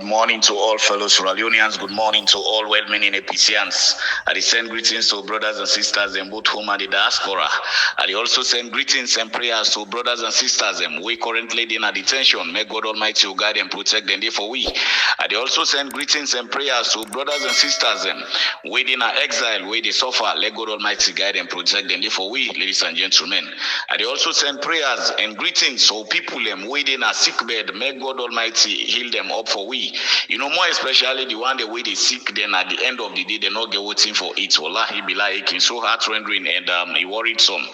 morning to all fellow Sierra Leoneans. Good morning to all well-meaning APCians. I send greetings to brothers and sisters in both home and the diaspora. I also send greetings and prayers to brothers and sisters we currently in a detention. May God Almighty guide and protect them for we. I also send greetings and prayers to brothers and sisters waiting in exile, where they suffer. Let God Almighty guide and protect them for we, ladies and gentlemen. I also send prayers and greetings to people waiting in a sick bed. May God Almighty heal them up for we. More especially the one the way they sick, then at the end of the day, they not get waiting for it. Wallahi be like so heart-rendering and it worried some.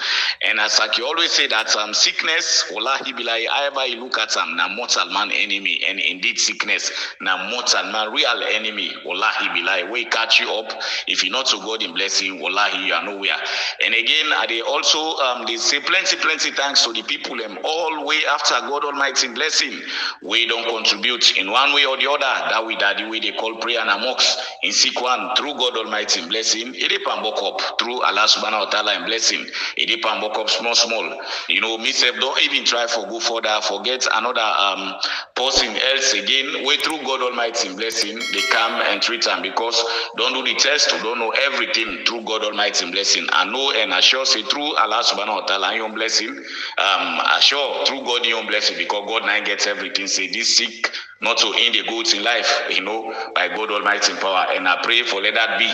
And as I always say that sickness, wallahi be like, however you look at na mortal man enemy, and indeed sickness, na mortal man real enemy, wallahi be like, we catch you up. If you're not to God in blessing, wallahi you are nowhere. And again, they also they say plenty thanks to the people all way after God Almighty blessing. We don't contribute in one way or the other. That the way they call prayer and amongst in sick one through God Almighty blessing. It depend up through Allah subhanahu wa ta'ala and blessing. It depend up small. Myself don't even try for go further. Forget another person else again. Way through God Almighty blessing, they come and treat them because don't do the test, don't know everything through God Almighty blessing. I know and assure say through Allah subhanahu wa ta'ala your blessing. Assure through God your blessing because God now gets everything. Say this sick not to end the goods in life, by God Almighty power. And I pray for let that be,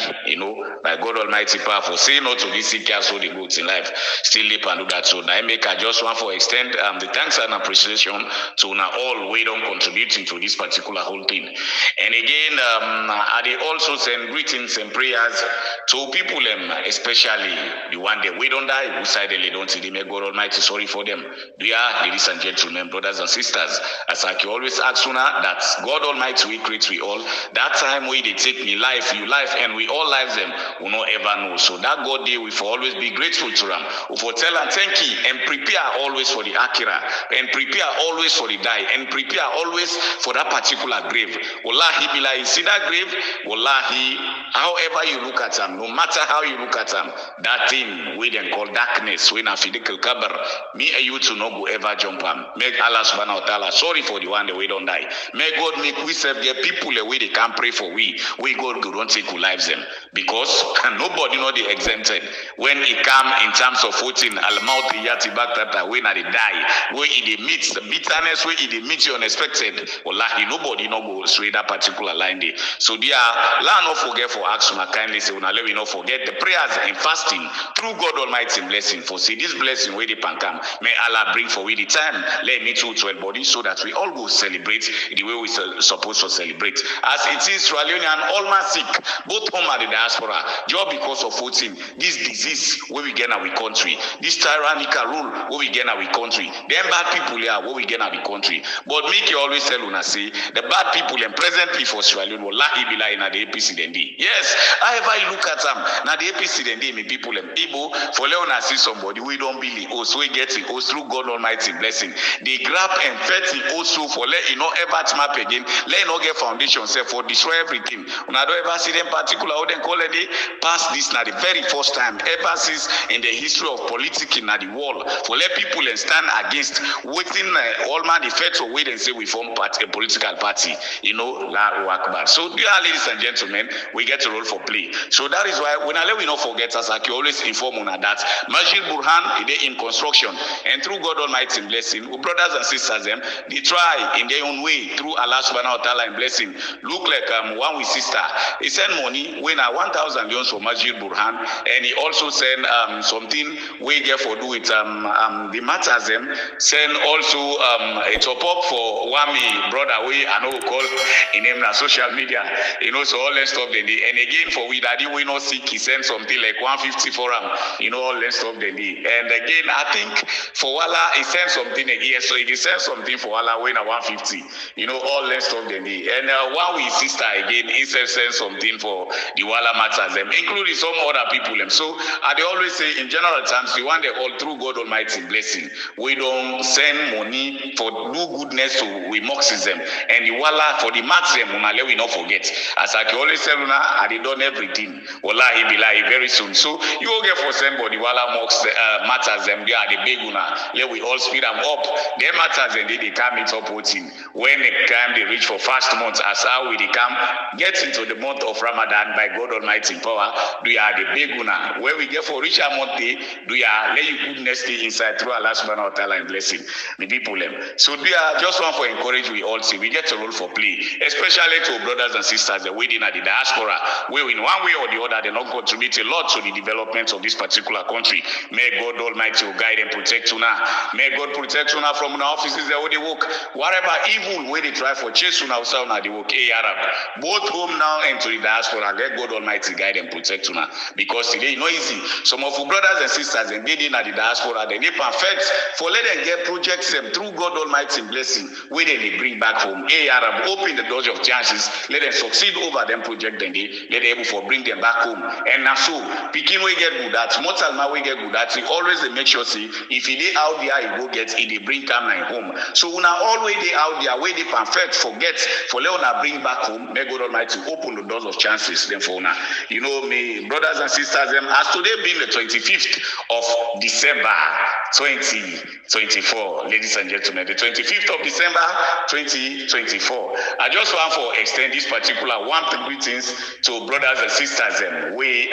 by God Almighty power. For say not to be sick, so the goods in life. Still live and do that. So now I just want to extend the thanks and appreciation to now all way on contributing to this particular whole thing. And again, I also send greetings and prayers to people, especially the one that we don't die, who silently don't see them. May God Almighty sorry for them. We are, ladies and gentlemen, brothers and sisters, as I always ask sooner, that God Almighty will create we all. That time we they take me life, you life, and we all lives them will not ever know. So that God day we for always be grateful to them. We for tell and thank you and prepare always for the Akira, and prepare always for the die, and prepare always for that particular grave. Wallahi billahi, see that grave? Wallahi, however you look at them, no matter how you look at them, that thing we then call darkness, when I fidikal kabar, me and you to no go ever jump on. Make Allah subhanahu wa ta'ala sorry for the one that we don't die. May God make we serve the people the way they can pray for we God don't take our lives them. Because nobody know they exempted. When it come in terms of voting, al-mauti yati baktata, when they die, where it meets the bitterness, where it meets the unexpected, wallahi, nobody know go sway that particular line there. So dear, let not forget for action, kindly say, let we not forget the prayers and fasting through God Almighty blessing. For see this blessing where they can come, may Allah bring for we the time, let me to 12 body so that we all go celebrate the way we supposed to celebrate. As it is, Sierra Leonean all man sick, both home and the diaspora, just because of voting, this disease where we get in our country, this tyrannical rule where we get in our country, them bad people here where we get in our country. But make you always tell una say the bad people and presently for Sierra Leone will lie be like na the APC then dey. Yes, however you look at them, now the APC then dey me people Igbo for Leona see somebody we don't believe also we get it also through God Almighty blessing. They grab and fetch it also for let ever map again, let not get foundation say for destroy everything. Una don't ever see them particular how they call it pass this now the very first time ever since in the history of politics in the world for let people stand against waiting all man the federal wait and say we form a political party, la wakbar. So dear ladies and gentlemen, we get to roll for play. So that is why when I let we not forget us, I can always inform on that Masjid Burhan is in construction, and through God Almighty blessing, brothers and sisters they try in their own way through Allah subhanahu wa ta'ala and blessing. Look like one with sister. He sent money when 1,000 loans for Masjid Burhan, and he also sent something we get for do with the matters send also a top up for Wami brother we I know call in him na social media, so all that stuff then and again for we daddy we not sick, he sent something like 150 for him, all that stuff then and again I think for Wala he sent something again, so he sent something for Wala when 150, all that stuff then and one with sister again he sent something for the Wala matters including some other people so I they always say in general terms we want the all through God Almighty blessing. We don't send money for do goodness to we Marxism and the Wala for the Marxism we not forget. As I can always tell I they done everything. Wallahi billahi very soon. So you will get for somebody Wala matters they are the big una. Let we all speed them up. Their matters and they come into voting when it come, they reach for fast months as how we come, get into the month of Ramadan by God Almighty in power. Do ya the big una? Where we get for richer month day, do ya let you goodness stay inside through Allah subhanahu wa ta'ala and blessing. Me people them. So do ya just want for encourage we all see we get a role for play, especially to brothers and sisters that waiting at the diaspora, where in one way or the other they not contribute a lot to the development of this particular country. May God Almighty guide and protect una. May God protect una from our offices that they work. Whatever evil way they try for chase una outside na they work. Arab. Both home now and to the diaspora, let God Almighty guide and protect una. Because today it's not easy. Some of our brothers and sisters and they in the diaspora, they perfect for let them get projects them through God Almighty blessing. Where they bring back home. Arab, open the doors of chances, let them succeed over them project then they let them able for bring them back home. And now so picking we get good at mortal now we get good at it. Always they make sure see if he dey out there he go get it, they bring Cameron home. So una always they out there where they perfect forget for let una bring back home. May God Almighty open the doors of chances then for una. You know me brothers and sisters them as today being the 25th of December 2024, ladies and gentlemen, the 25th of December 2024. I just want to extend this particular one greetings to brothers and sisters them we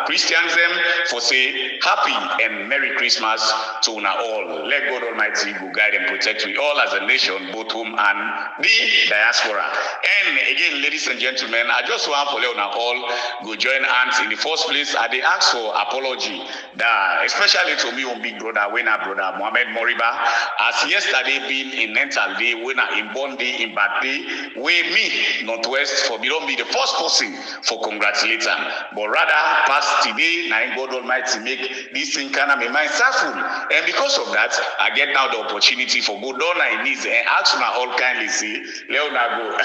Christians them for say happy and Merry Christmas to una all. Let God Almighty go guide and protect we all as a nation, both home and the diaspora. And again, ladies and gentlemen, I just want to let una all go join hands in the first place. I they ask for apology, that especially to me on big brother, when our brother Mohammed Moriba, as yesterday being in mental day, when I in born day, in bad day, where me Northwest for me don't be the first person for congratulate him, but rather past today, now God Almighty make this thing kind of my mindful, and because of that, I get now the opportunity for go down my knees and ask my all kindly say, Leonardo,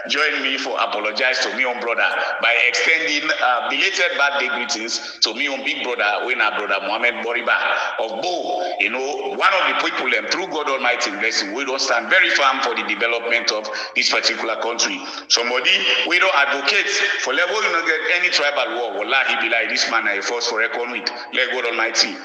join me for apologize to me on brother by extending belated birthday greetings to me on big brother when our brother Mohammed Moriba of Bo. You know, one of the people them through God Almighty blessing, we don't stand very firm for the development of this particular country. Somebody we don't advocate for level you don't get any tribal war. Wallahi be like this man I force for record with. Let God Almighty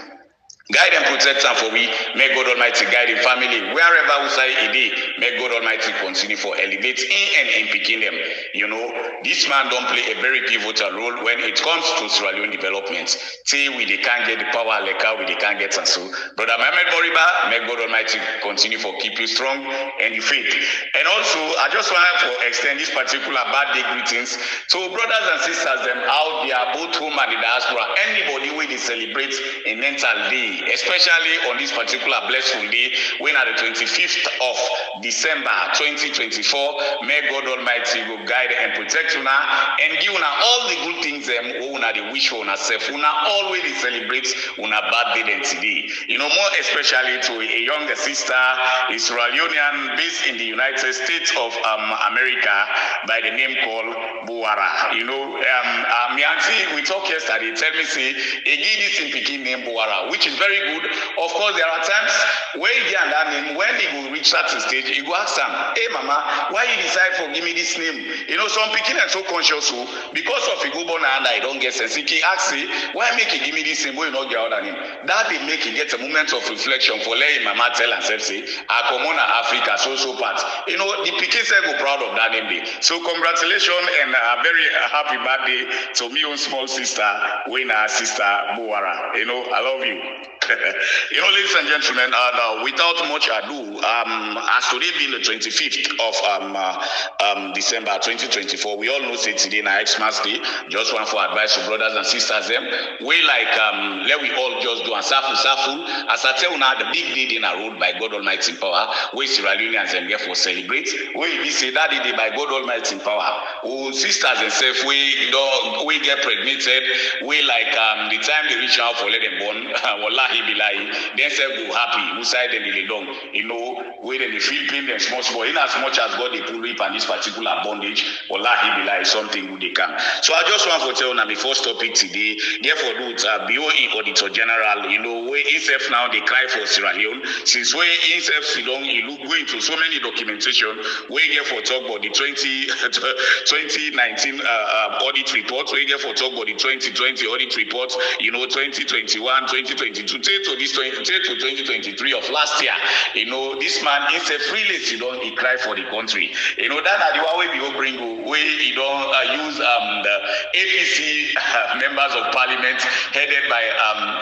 guide and protect them for we. May God Almighty guide in family. Wherever we say it is, may God Almighty continue for elevate in and in picking them. You know, this man don't play a very pivotal role when it comes to Sierra Leone development. Say we they can't get the power like how we they can't get and so. Brother Mohammed Moriba, may God Almighty continue for keep you strong and you faith. And also, I just want to extend this particular birthday greetings to brothers and sisters them out there, both home and the diaspora. Anybody when they celebrate a mental day, especially on this particular blessed day, when at the 25th of December 2024, may God Almighty go guide and protect you now and give you all the good things una the wish for yourself. Una always celebrate una birthday than today. You know, more especially to a younger sister, Israelian based in the United States of America by the name called Buara. You know, my auntie, we talked yesterday, tell me say, a this in Peking name Buara, which is very good. Of course, there are times where he get that name, when he will reach certain stage, he go ask them, hey mama, why you decide for give me this name? You know, some Peking are so conscious who, because of he go born and I don't get sense. He ask say, why make you give me this name? Why you not get other name? That they make you get a moment of reflection for letting mama tell and say, I come on Africa, so part. You know, the Peking say go proud of that name day. So congratulations and a very happy birthday to me own small sister, Wena sister Buara. You know, I love you. You know, ladies and gentlemen, without much ado, as today being the 25th of December 2024, we all know say today na Xmas Day. Just want for advice to brothers and sisters them. We like let we all just do and safu. As I tell you now, the big day in a road by God Almighty in power. We Sierra Leoneans and therefore celebrate. We say that day by God Almighty in power. Oh, sisters and self we get pregnated. We like the time they reach out for let them born. Wallahi billahi, then say go happy. Who side them really don't. You know, where they feel pain and small. In as much as God they pull up on this particular bondage, wallahi billahi, something good they can. So I just want to tell you before topic today. Therefore, do BOE Auditor General. You know, where himself now they cry for Sierra Leone. Since where himself Sidon, he look going to so many documentation. Where get for talk about the 2019 audit report. Where get for talk about the 2020 audit report. You know, 2021, 2022. straight to 2023 of last year. You know, this man is a freelance, he cried for the country. You know, that are the one way we bring where he don't use the APC members of parliament headed by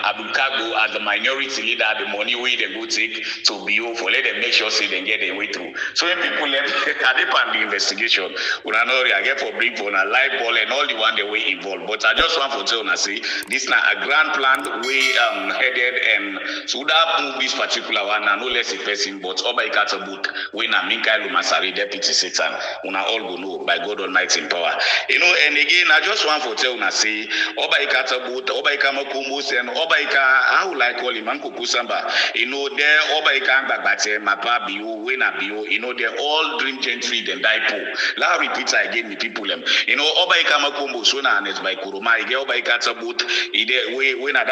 Abdul as the minority leader, the money way they go take to BO for let them make sure say they get their way through. So when people let the investigation, I get for bring for a live ball and all the one they were involved. But I just want to tell you, say this now a grand plan way headed and so that move this particular one, no less a person, but Oba Ikata book when Minkai Lumasari deputy Satan, una all go know by God Almighty in power. You know, and again I just want to tell you, say Oba Ikata boot, Oba Ikama Kumbus and Oba Ika, how like call him Manko Kusamba. You know, there Oba Ika Bagbate, Mapa Bio, Wena Bio, you know, they're all dream gentry, then die poor. La repeat again, the people them. You know, Oba Ikama Kumbu, Sona and by Kuruma, Oba Ikata boot, when I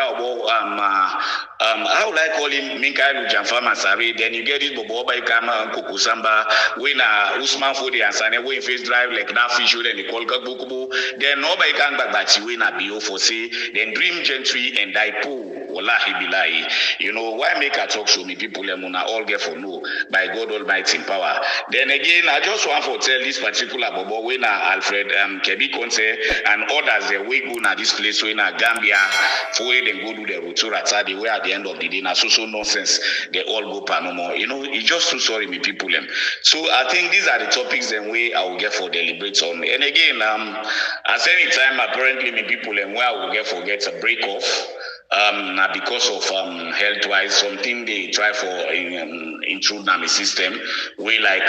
how like call him Minkai Janfama Sari, then you get it Boba Ikama Kukusamba, when Usman Fodi and Sane, when face drive like that fish, then the Kolga Bukubu, then Oba Ikan Bagbachi, when I Bio for say, then dream gentry and die poor. Wallahi bilahi. You know, why make a talk show me people muna all get for no by God Almighty in power. Then again, I just want to tell this particular Bobo when Alfred Kebi Konse and others they we go na this place when Gambia for them go do the rotura the way at the end of the day na so nonsense they all go panomo. You know, it's just too sorry me people them. So I think these are the topics then way I will get for deliberate on. And again, at any time apparently me people them where I will get for get a break off. Because of health-wise, something they try for intrude in the system, way like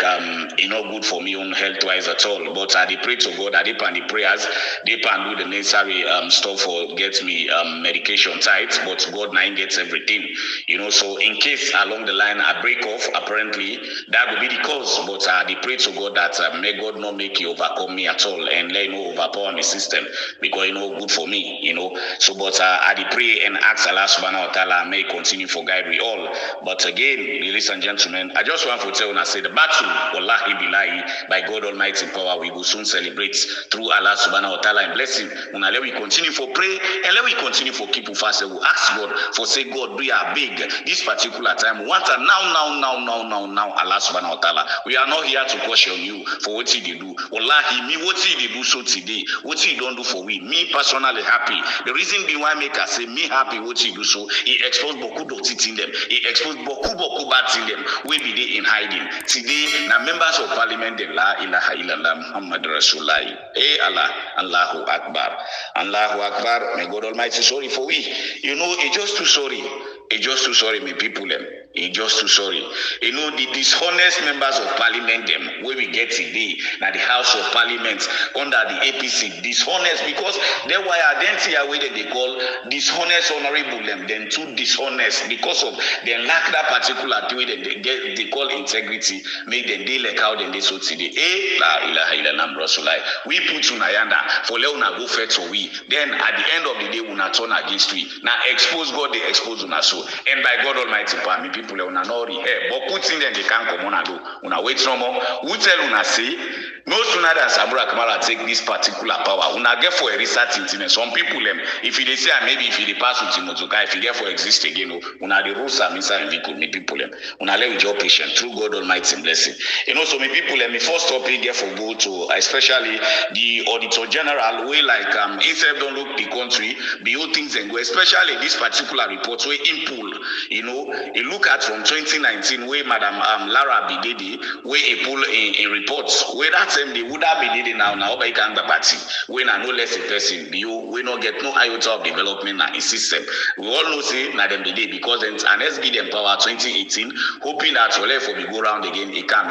not good for me on health-wise at all. But I pray to God, I depend the prayers, they can do the necessary stuff for get me medication tight. But God now gets everything, you know. So in case along the line I break off, apparently that will be the cause. But I pray to God that may God not make you overcome me at all and let you overpower my system because good for me, you know. So but I pray and ask Allah subhanahu wa ta'ala may continue for guide we all. But again, ladies and gentlemen, I just want to tell you, I say the battle, wallahi billahi, by God Almighty in power, we will soon celebrate through Allah subhanahu wa ta'ala and blessing. Let we continue for pray and let we continue for keep fast. We ask God for say God we are big this particular time. What are now Allah subhanahu wa ta'ala. We are not here to question you for what he did do. Wallahi, me what he did do so today, what he don't do for we. Me personally happy. The reason being why make us say me happy what he do so, he exposed beaucoup of in them. He exposed beaucoup bad in them. We be there in hiding. Today, now members of parliament, they la ilaha illallah Muhammad Rasulullah. Allah, Allahu Akbar. Allahu Akbar. May God Almighty sorry for we. You know, it's just too sorry. It's just too sorry, my people them. It's just too sorry. You know, the dishonest members of parliament them, where we get today, now the House of Parliament under the APC, dishonest because they were identity away that they call dishonest honorable them, then too dishonest because of they lack that particular way that they call integrity, make them they like how they so today. La ilaha illallah Rasulullah. We put unayanda for Leona go first so we. Then at the end of the day, we not turn against we. Now expose God, they expose una so. And by God Almighty, me people una nori hey, but putting them they can't come on and do. Una wait no more. We tell una say no sooner than Sabura Kamara take this particular power. Una get for a research intimate. Some people them if they say maybe if they pass with Timozuka, if you get for exist again, una the rules are missing me people them. Una let with your patient through God Almighty blessing. You know, so me people them, me first topic get for go to especially the Auditor General way like instead don't look the country, build things and go, especially this particular report where pull, you know, a look at from 2019 where Madam Lara Bididi, where a pull in reports, where that same they would have been now by Kanga Party, when I no less a person, we not get no iota of development in system. We all know say na them the day because then an SB them power 2018, hoping that well for we go round again, it can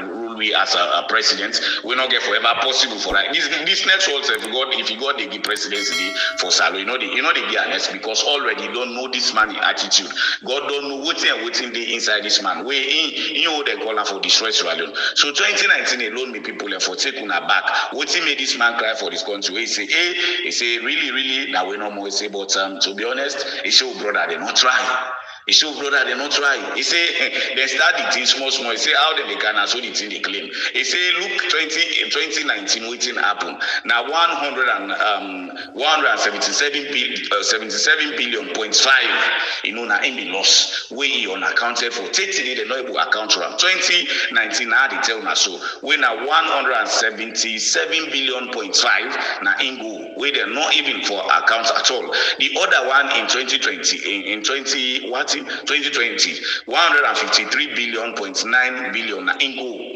rule we as a president, we not get forever possible for that. This next world if you got the presidency for Salone, you know they be honest because already don't know this man attitude. God don't know what's the inside this man. We they call for destroy Salone. So 2019 alone, me people for take una back. What made this man cry for this country? He say really, now we no more say, but to be honest, he say, brother, they not try. He say, brother, they not try. He say, they start the thing small. He say, how they can so the thing they claim. He say, look, 2019, waiting happen. Now 177 billion, 0.5, now in the loss. We unaccounted for. 30 they not able to account for. 2019, now they tell us so. We now 177 billion, 0.5, now in go. We they're not even for accounts at all. The other one in 2020, in 2020, 153 billion, 0.9 billion na ingo,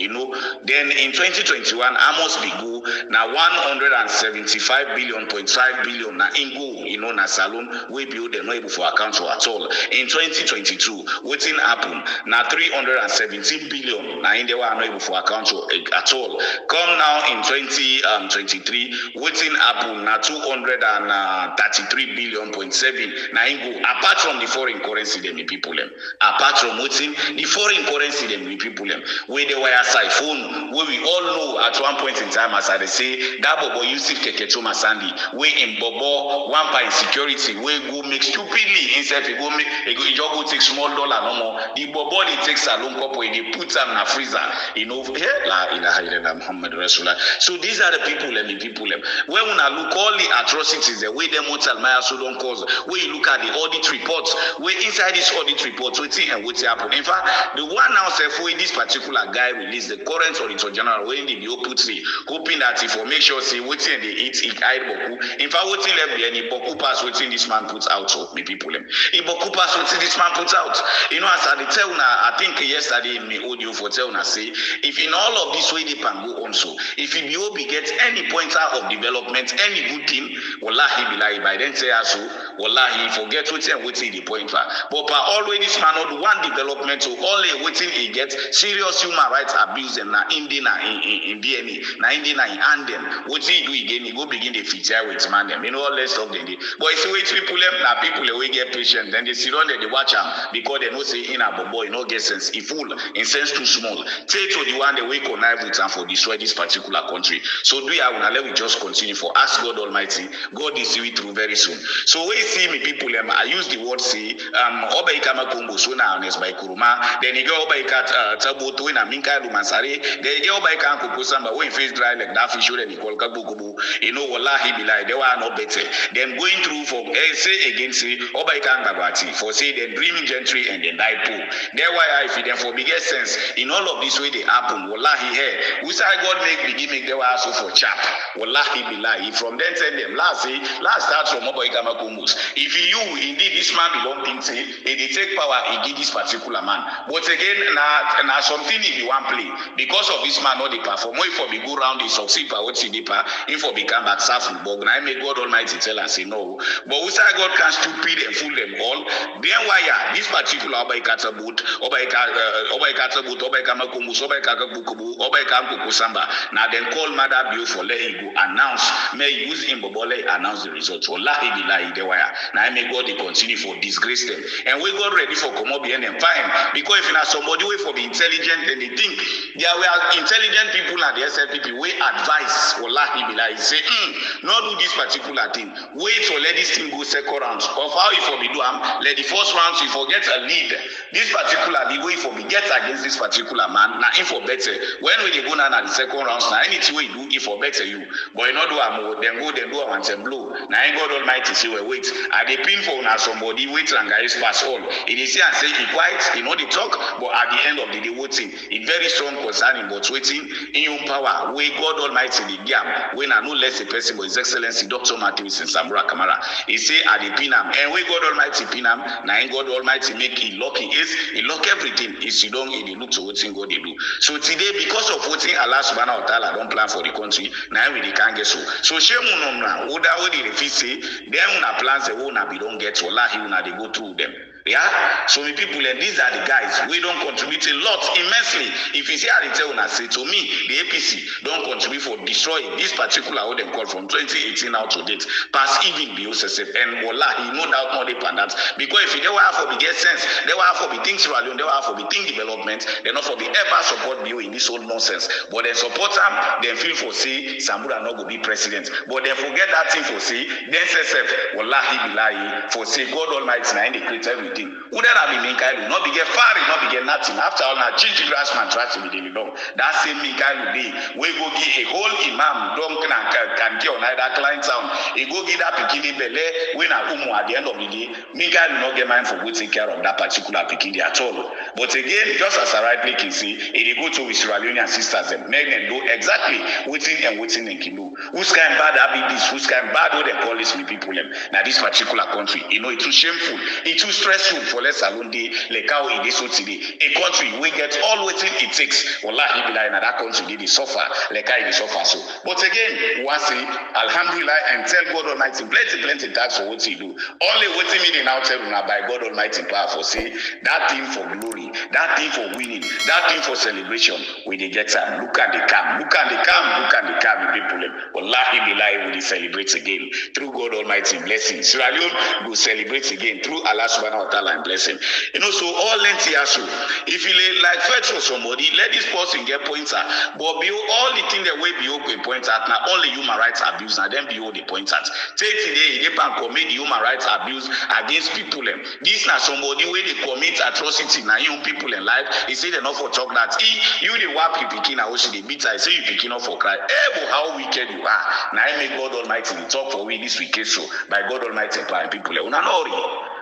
Then in 2021, almost be go na 175 billion, 0.5 billion na ingo, na Salone we build them not able for account for at all. In 2022, waiting happen na 317 billion na in they were not able for account for at all. Come now in 2023, waiting happen na 233 billion, 0.7 na ingo. Apart from the foreign currency, them the people them. Apart from waiting the foreign currency, them the people them. Where they were aside phone, where we all know at one point in time, as I say, that Bobo Yusuf Kekechoma Sandy, where in Bobo one by insecurity, where go make stupidly instead of go make you go take small dollar no more. The Bobo they take Salone couple, they put them in a freezer, La ilaha illallah Muhammad Rasulullah. So these are the people and the people them. When we look all the atrocities, the way them Motal Maya so don't cause, where you look at the audit reports, where inside this audit report, waiting and what's happened. In fact, the one now said for this particular guy released the current auditor general when the BO put three, hoping that if for make sure see waiting and they eat hide boku. In fact, waiting left the any boku pass waiting this man puts out so me people them. If boku pass waiting this man puts out. As I tell now, I think yesterday in my audio for tell now say if in all of this way they can go on so if the BO get any pointer of development, any good thing, wallahi billahi by then say so wallahi forget waiting the pointer. But always this man not one development so only waiting he get serious human rights abuse and na in DNA, na in and them. What he do again, he go begin the feature with man them. All less of them. But if you wait people them, now people they get patient, then they sit on there, they watch them because they know say in a boy, no get sense. If full in sense too small. Take to the one they we connive with and for destroy this particular country. So do I wanna let we just continue for ask God Almighty. God is see it through very soon. So we see me people them. I use the word say Obaikama Kumbu so now honest by Kuruma. Then you go Obaikat Tabutu in a Minka Lumansare. They go Obaikan Kukusamba when face dry like that fish and you call Kabukubu. Wallahi bilai they were no better. Them going through for say again say Obaikan Bagati for say the dreaming gentry and the die pool. There why I feed them for biggest sense in all of this way they happen. Wallahi hey, we say God make they were also for chap. Wallahi bilai from then tell them last start from Obaikama Kumus. If you indeed this man belong thing say they take power he give this particular man. But again now something if you want play because of this man not the perform. If for be go round the succeed for what deeper if for become back Safu but I make God Almighty tell and say no. But we say God can stupid and fool them all. Then why this particular Obaikata boot, Obaikata boot, Obaikama Kumus, Obaikaka Bukubu, Obaikam Kukusamba. Now then call Mother Bill for let him go announce. May use him Bobole announce the results. Wallahi billahi de wire. Now I may God they continue for disgrace them. And we got ready for Komobi and them fine. Because if you have somebody way for be intelligent, then they think there were intelligent people and the SLPP we advise wallahi billahi say not do this particular thing. Wait for let this thing go second round. Of how if we do let the first round we forget a lead. This particular lead way for we get against this particular man. Now if for better when we go now the second round now anything we do if for better you. But you not do a then go then do a once and blow. Now God Almighty say wait. At the pin for now somebody wait and guys pass all. It is here and say it quiet, the talk, but at the end of the day waiting. It very strong concerning but waiting in your power. We God Almighty the gap. When I no less a person but His Excellency Dr. Matthews and Samura Kamara. He say at the pinam and we God Almighty pinam. Now God Almighty make it lucky is he lock everything. Is you don't look to waiting God they do. So today because of waiting Allah subhanahu wa ta'ala don't plan for the country. Now we can't get so. So shame on now. Oda we the say then una plans the una be don't get so wallahi una they go through them. Yeah, so many people and these are the guys we don't contribute a lot immensely. If you see how they tell una say to me, the APC don't contribute for destroying this particular what they call from 2018 out to date, past even BOSSF and wallahi no doubt more than that. Because if they were for the get sense, they were for the things rally, they were for the thing development, they're not for the ever support BO in this whole nonsense. But they support them, then feel for say Samura not go be president. But they forget that thing for say, then SSF, wallahi billahi, for say God Almighty and they create everything. everything. Udara be Minkailu, not be get far, not be get nothing. After all, now change grass man try to be the long. That same Minkailu day, we go give a whole imam, don't can get on either client town. He go give that Pikini Bele, when a umu at the end of the day, Minkailu not get mind for go take care of that particular Pikini at all. But again, just as I rightly can see, it go to with Sierra Leonean sisters and make them do exactly waiting and can do. Who's kind bad have this, who's kind bad what they call this with people now this particular country. You know, it's too shameful, it's too stressful for less Salone A.K.A it is so today. A country we get all waiting it takes. Wallahi billah in that country they suffer, A.K.A they suffer so. But again, once say Alhamdulillah and tell God Almighty plenty thanks for what he do. Only waiting me now tell you now by God Almighty powerful say that thing for glory, that thing for winning, that thing for celebration, we they get time. Look at the calm, people. Wallahi billah we celebrate again through God Almighty blessing. Sierra Leone will celebrate again through Allah subhanahu wa ta'ala and blessing. You know, so all lengthy so if you like fetch for somebody, let this person get pointer. But be all the thing that way be open point at now only human rights abuse and then be all the point at. Take today they can commit human rights abuse against people. This now somebody where they commit atrocity now young people in life. They say they not for talk that you the wap you picking out they beat I say you picking up for cry. How wicked you are. Now I make God Almighty talk for we this wicked so by God Almighty and people.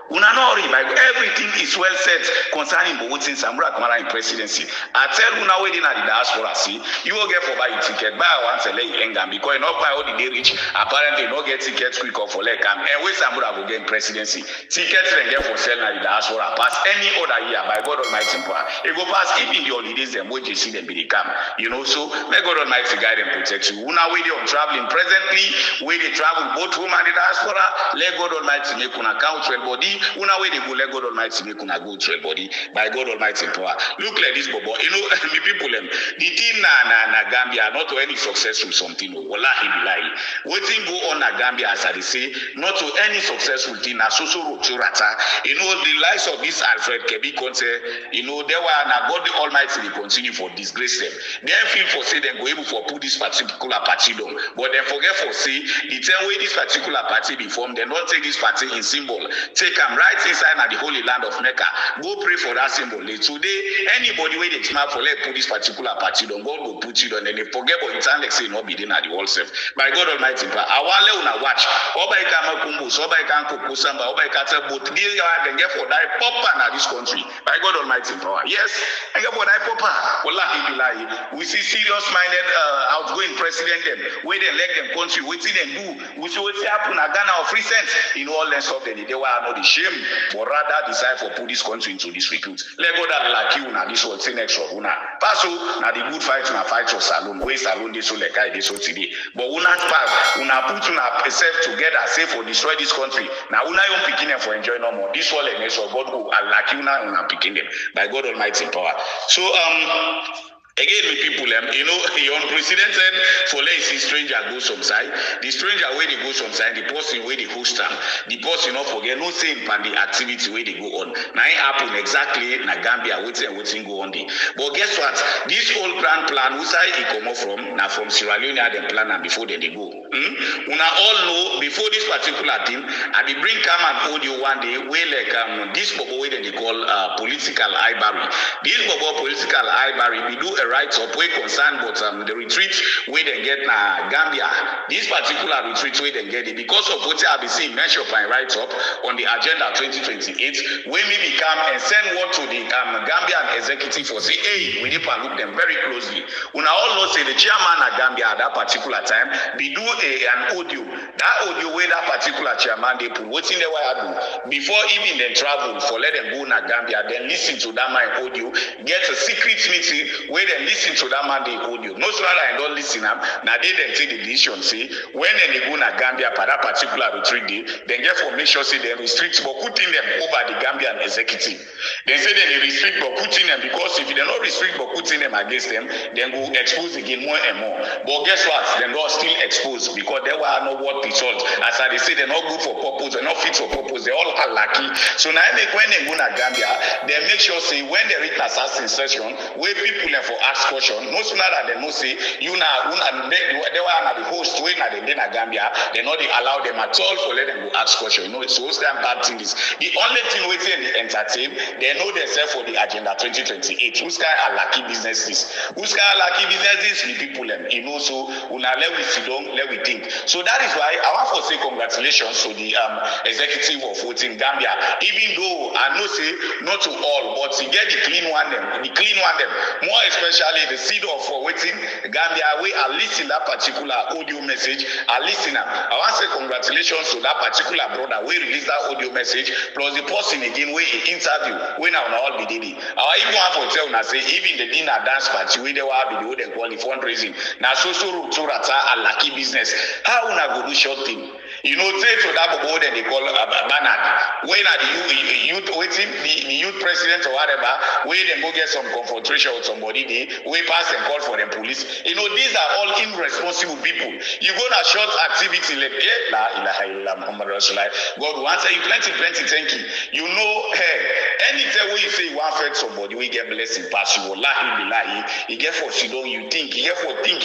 Unanori, like everything is well set concerning Bowotin Samura Kamara in presidency. I tell you now, waiting at the diaspora, see, you will get for buy a ticket, buy once a lay engam because not buy all the day rich, apparently not get tickets quick off for Lekam, and wait Samura will get presidency. Tickets then get for sale at the diaspora, pass any other year by God Almighty power. It go pass even the holidays and when you see them be the camp. You know, so may God Almighty guide and protect you. Una way they on traveling presently, where they travel both home and the diaspora, let God Almighty make an account for body. Una way they go let God Almighty make una go to body by God Almighty power. Look like this bobo. You know the people the thing na Gambia not to any successful something. Wallahi billahi. Waiting go on na Gambia as I say not to any successful thing na so rata. You know the lives of this Alfred Kebi Conte. You know they were na God the Almighty they continue for disgrace them. They feel for say they go able for put this particular party down, but they forget for say the time way this particular party be formed. They don't take this party in symbol. Take them right inside at the holy land of Mecca. Go pray for that symbol. Today, anybody where they smart for let put this particular party down, God will put you down. And they forget about it and say not be in at the wall self. By God Almighty, I want to watch. Oba ikama kumbus, oba ikanko kusamba, oba ikata both. They get for that popper in this country. By God Almighty power. Yes, and get for that popper. Wallahi billahi. We see serious-minded outgoing president them where they let them country waiting and do. We see what happen in Ghana of recent in all that stuff that they were not the shame. But rather decide for put this country into this recruit. Let go that like you now this will say next one. Paso now the good fight na fight for Salone. Where Salone they so like they so today. But una pass, una put una self together, say for destroy this country. Now una you picking them for enjoy no more. This one like so God go like you now una picking them by God Almighty power. So again, with people, you know, the unprecedented for let's see stranger go some side. The stranger where they go some side, the person where they host them, the person not forget no saying pan the activity where they go on. Now it happen exactly na Gambia waiting go on there. But guess what? This whole grand plan, who side it come from? Now from Sierra Leone they plan and before they go. Una all know before this particular thing, I be bring come and audio one day where like this bobo way they call political ivory. This bobo political ivory we do rights up way concerned, but the retreat where they get na Gambia, this particular retreat where they get it because of what I be seeing mentioned by rights up on the agenda 2028, when we become and send word to the Gambian executive for say, hey, we need to look them very closely. Una all know say the chairman of Gambia at that particular time, we do an audio. That audio where that particular chairman they put what's in the way I do before even they travel for let them go na Gambia, then listen to that my audio, get a secret meeting where they listen to that man they audio. No sooner I don't listen up. Now they then take the decision say when they go na Gambia for that particular retreat day, then get for make sure say they restrict but putting them over the Gambian executive. They say they restrict but putting them because if they not restrict but putting them against them, then go expose again more and more. But guess what? They're not still exposed because they were not what result. As they say they're not good for purpose, they're not fit for purpose, they all are lucky. So now when they go na Gambia, they make sure say when they reach assassin session, where people for ask question. No sooner than they know say you now they were not the host when they in Gambia, they not they allow them at all for let them go ask question. You know, it's most damn bad thing is the only thing waiting the entertain, they know themselves for the agenda 2028. Who's kind of lucky businesses? Who's kind of lucky businesses? The people them. You know, so una let we sit down, let we think. So that is why I want to say congratulations to the executive of voting Gambia. Even though I know say not to all, but to get the clean one them, more especially the seed of waiting Gambia, we are listening that particular audio message. Are listening. I want to say congratulations to that particular brother. We release that audio message plus the person again we interview when I all be did. I even want to tell now say even the dinner dance party we they will be the call the fundraising. Now so to rata a lucky business. How una go do short thing? You know, say to that board that they call Bernard. When are the youth waiting, the youth president or whatever, where they go get some confrontation with somebody, they pass and call for the police. You know, these are all irresponsible people. You go to short activity like La ilaha illallah Muhammad Rasulullah. God will answer you plenty, thank you. You know, hey, anytime when you say you want to affect somebody, we get blessing pass you. Wallahi billahi, you get for you don't you think, you get for think.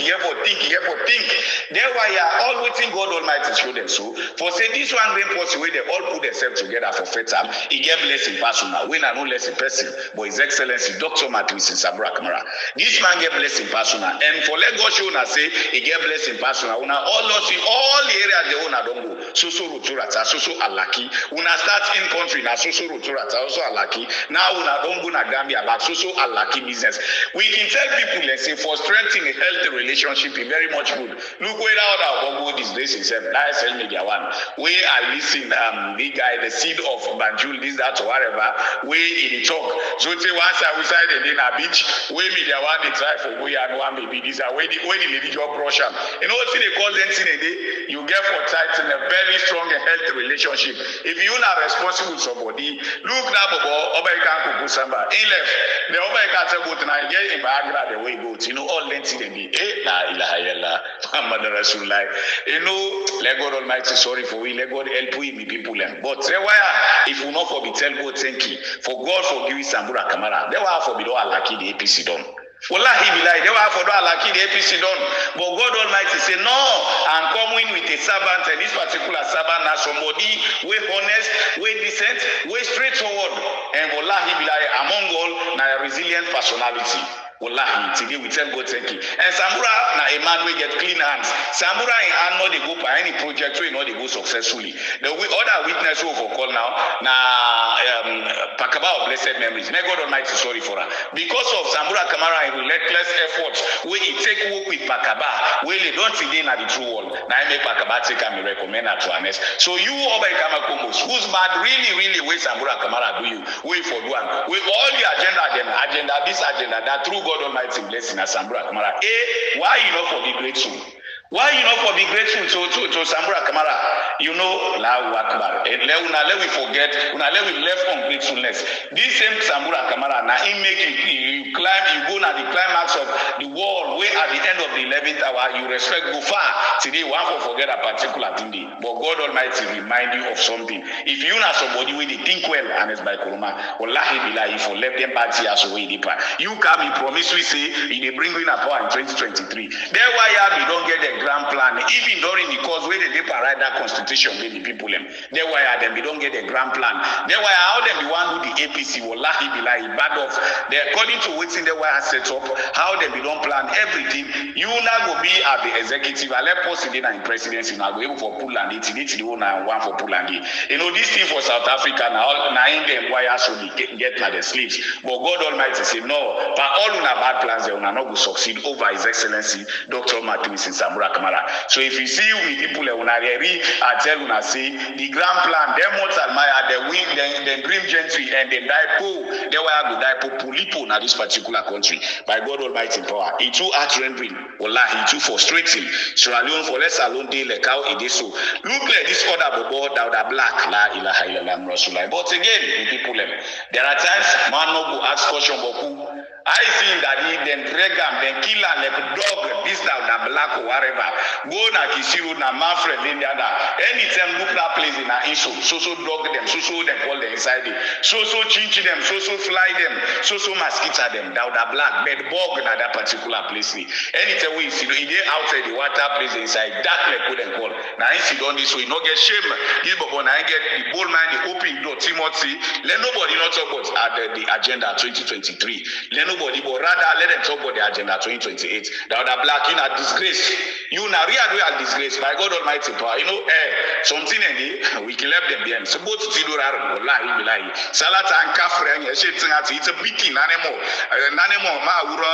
That's why you are all waiting God Almighty show them so. For say this one great person where they all put themselves together for faith time, he get blessing personal. When I know less person, but His Excellency Dr. Matthews in Sabra Kamara. This man get blessing personal. And for let God show na say he get blessing personal. Una all lost in all the areas they own don't go. So ruturata, so alaki. Una start in country na so ruturata, also alaki. Now una don't go na Gambia but so alaki business. We can tell people let's say for strengthening a healthy relationship is very much good. Look where out Bongo these days himself. That is media one. We are listening the guy, the seed of Banjul, this, that, or whatever, we in the talk. So say once I was inside in a beach, we media one they try for we and one baby. These are where the lady job brush up. You know what they call them in a day? You get for tight in a very strong and healthy relationship. If you're not responsible to somebody, look now, Bobo, Oba can't cook samba. In left, the Oba can't say go tonight, get in Bagra the way goes. You know, all lengths in the day. La ilaha illallah, Muhammad Rasulullah. You know, let God Almighty sorry for we, let God help we me people. But say why if we not for be tell God thank you for God for giving Sambura Kamara. They were for be do lucky the APC done. Wallahi billahi, they were for do lucky the APC done. But God Almighty say no, I'm coming with a servant, and this particular servant as somebody we honest, we decent, we straightforward, and wallahi billahi among all na a resilient personality. Wallahi, today we tell God thank you. And Sambura na a man we get clean hands. Sambura in hand no they go for any project so know they go successfully. The other witness who for call now na Pakaba of blessed memories. May God Almighty sorry for her. Because of Sambura Kamara in relentless efforts, where he take work with Pakaba, where they don't see na the true world. Now I make Pakaba take and recommend her to honest. So you Obai Kamakomos, who's bad really where Sambura Kamara do you? Wait for one. With all the agenda, this agenda, that true God Almighty blessing as Sambura Kamara. Why you not for be grateful? Why you not for be grateful to Sambura Kamara? You know, Allahu Akbar. Let we forget, let we left on gratefulness. This same Sambura Kamara, now he make you climb, you go na the climax of the wall, where at the end of the 11th hour, you respect go far. Today, one for forget a particular thing. But God Almighty remind you of something. If you not somebody when they think well, and it's by Kuruma, Wallahi Billahi, for let them party as away deeper. You come, you promise we say, they bring in a power in 2023. There why you don't get the grand plan, even during the course where they write that constitution with the people them. They why them we don't get a grand plan. They why how them the one who the APC wallahi billahi bad off. They according to what's in the way set up, how them we don't plan everything. You now go be at the executive, I let post in presidency now go able for Puland, it's the one and one for Puland. You know this thing for South Africa now in them why should get na the sleeves. But God Almighty say no, but all una bad plans they una not go succeed over His Excellency Dr. Matthews in Sambura Kamara. So if you see with people I tell una say the grand plan, them what admire, they win, then dream gentry and then die poor. They were go die poor pulipo na this particular country. By God Almighty power. It too heart rendering. Wallahi, it too frustrating. Sierra Leone for less alone day like how it is so. Look like this other board that are black. La ilaha illallah Rasulullah. But again, people there are times man no go ask question but who I see that he then drag him, then kill him like a dog, this now the black or whatever. Go na Kisiru, na Manfred, then the other. Anytime look that place in a issue, so dog them, so them call them inside it, so chinch them, so fly them, so mosquito them, down the black, bed bug na that particular place. Anytime we see the outside the water place inside, dark like what them call. Now if you don't this way, no get shame. Give up on I get the bold man, the open door, Timothy. Let nobody not talk about the agenda 2023. Let nobody, but rather let them talk about the agenda 2028. Now the black, you know, disgrace. You know, real disgrace by God Almighty power. You know, something in the we can left them behind. So both to do that, wallahi, Salata and Kafre and Yeshetingati, it's a beating animal. Nanemo, Ma Ura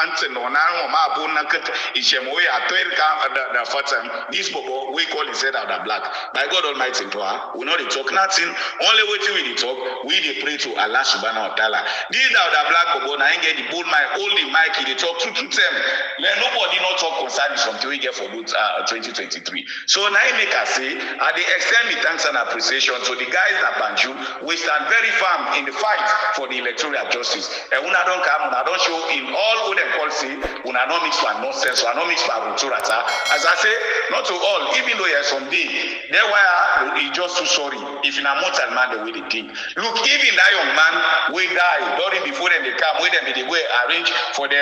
Anteno, Nano, Ma Bonakat, Ishemoe, the Fatam. This bobo, we call it said out the black. By God Almighty power, we know they talk nothing. Only way we talk, we pray to Allah subhanahu wa ta'ala. These are the black bobo, I get the bull mic, hold the mic, they talk to them. Let nobody not talk concerning something we get for 2023. So now I make us say, at the extent the thanks and appreciation to the guys that Banju, we stand very firm in the fight for the electoral justice. And una don't come, una don't show in all who they call say, una not mix for nonsense, una not mix for ruturata. As I say, not to all, even though you're someday, there were he just too sorry. If in a mortal man the way they think. Look, even that young man we die during before them they come, with them they go arrange for the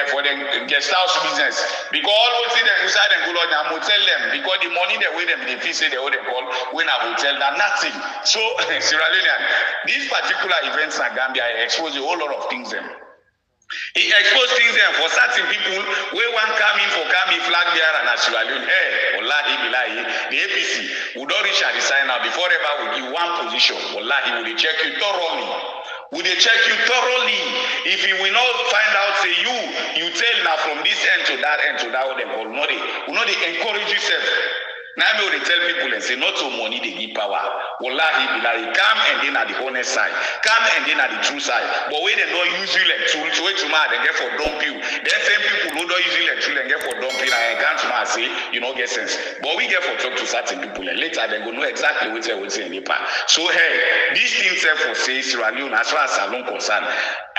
guest house business. Because all see them inside and go on and hotel them because the money they way them they feel say they owe them call when a hotel that nothing. So Sierra Leonean, these particular events in Gambia expose a whole lot of things them. It exposed things them for certain people where one come in for flag bearer and Sierra Leone. Hey, wallahi billahi, the APC would not reach at the sign now before ever we give one position. Wallahi, will they check you thoroughly? Will they check you thoroughly? If you will not find out, say you tell now from this end to that what they call, will not they encourage yourself. Now I will tell people and say, not so money they give power. Wallahi billahi, come and then at the honest side, come and then at the true side. But when they don't use you like tool to wait to mad and get for dump you, then same people who don't use you like tool and get for dump you and can't mad say you don't get sense. But we get for talk to certain people and later they go know exactly what they say in the past. So hey, these things for say Sierra Leone as far as Salone concerned.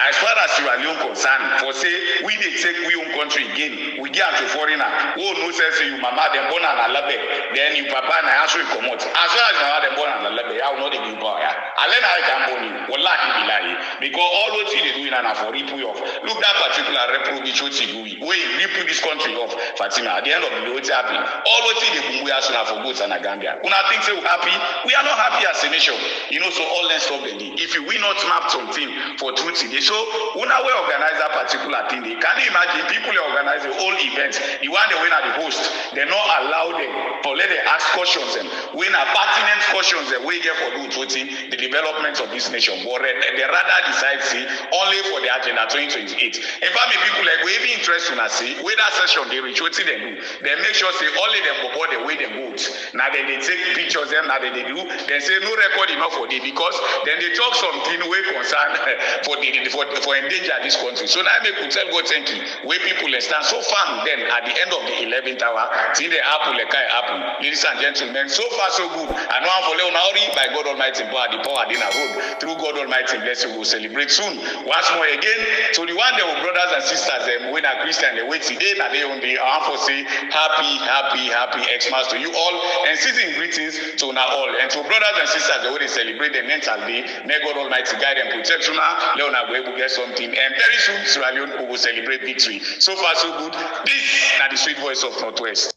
As far as Sierra Leone concerned, for say we they take we own country again, we get to foreigner. Oh no say you mama them born and alabe. Then you papa and I actually come out. As far as now they born and alabe, I will not give power. And then I can born you. Wallahi billahi. Because all what they do in and for rip off. Look that particular reproach what you do. We rip this country off, Fatima. At the end of the day, what's happening? All what they do we are soon for goods and Gambia. When I think say we're happy, we are not happy as a nation. You know, so all let's stop the day. If we not map something for truth today, so when we organize that particular thing, they can you imagine people organize the whole event, the one they win at the host, they not allow them for let them ask questions and when are pertinent questions that we get for voting the development of this nation. But they rather decide see only for the agenda 2028. In fact, people like we be interested in see where that session they reach what they do. They make sure say only them before the way they vote. Now they take pictures them, now they do. They say no record enough for them because then they talk something way concerned for endanger this country. So now they could tell God thank you. Where people stand so firm then at the end of the 11th hour, see the apple like apple. Ladies and gentlemen, so far so good. And now for Leonauri by God Almighty power, the power in a road. Through God Almighty blessing, we'll celebrate soon. Once more again, so the one day with brothers and sisters, when a Christian they wait today, that they on the arm for say happy Xmas to you all and season greetings to now all. And to brothers and sisters, they will celebrate the mental day. May God Almighty guide and protect you now. Leona will get something. And very soon, Sierra Leone will celebrate victory. So far so good. This is the sweet voice of Northwest.